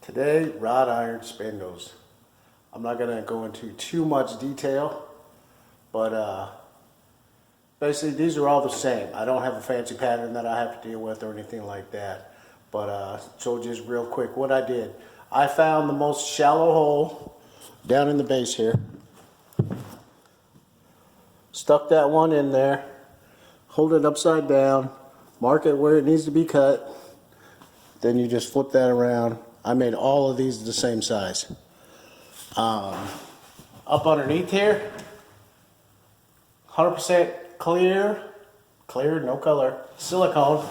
Today, wrought iron spindles. I'm not going to go into too much detail, but basically these are all the same. I don't have a fancy pattern that I have to deal with or anything like that. But so just real quick, what I did, I found the most shallow hole down in the base here. Stuck that one in there, hold it upside down, mark it where it needs to be cut. Then you just flip that around. I made all of these the same size. Up underneath here, 100% clear, no color, silicone.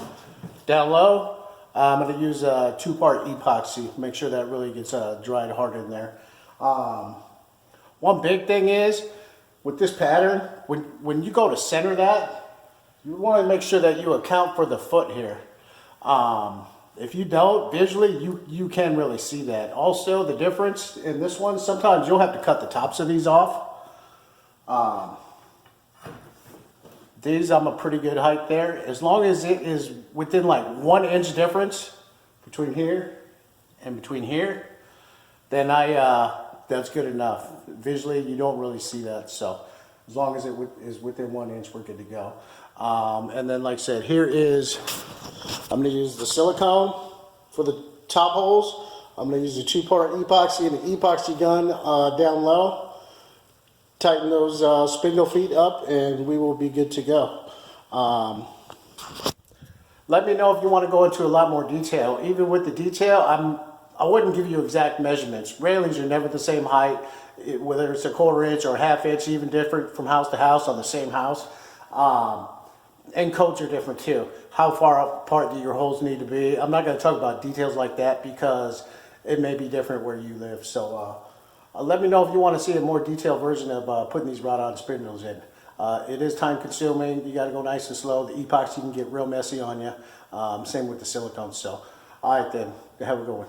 Down low, I'm going to use a 2-part epoxy. Make sure that really gets dried hard in there. One big thing is, with this pattern, when you go to center that, you want to make sure that you account for the foot here. If you don't, visually, you can really see that. Also, the difference in this one, sometimes you'll have to cut the tops of these off. These, I'm a pretty good height there. As long as it is within like 1 inch difference between here and between here, then that's good enough. Visually, you don't really see that. So as long as it is within 1 inch, we're good to go. And then, like I said, here is, I'm going to use the silicone for the top holes. I'm going to use a 2-part epoxy and an epoxy gun down low. Tighten those spindle feet up and we will be good to go. Let me know if you want to go into a lot more detail. Even with the detail, I wouldn't give you exact measurements. Railings are never the same height, whether it's a 1/4 inch or a 1/2 inch, even different from house to house on the same house. And coats are different too. How far apart do your holes need to be? I'm not going to talk about details like that because it may be different where you live. So let me know if you want to see a more detailed version of putting these wrought iron spindles in. It is time consuming. You got to go nice and slow. The epoxy can get real messy on you. Same with the silicone. So, all right then. Have a good one.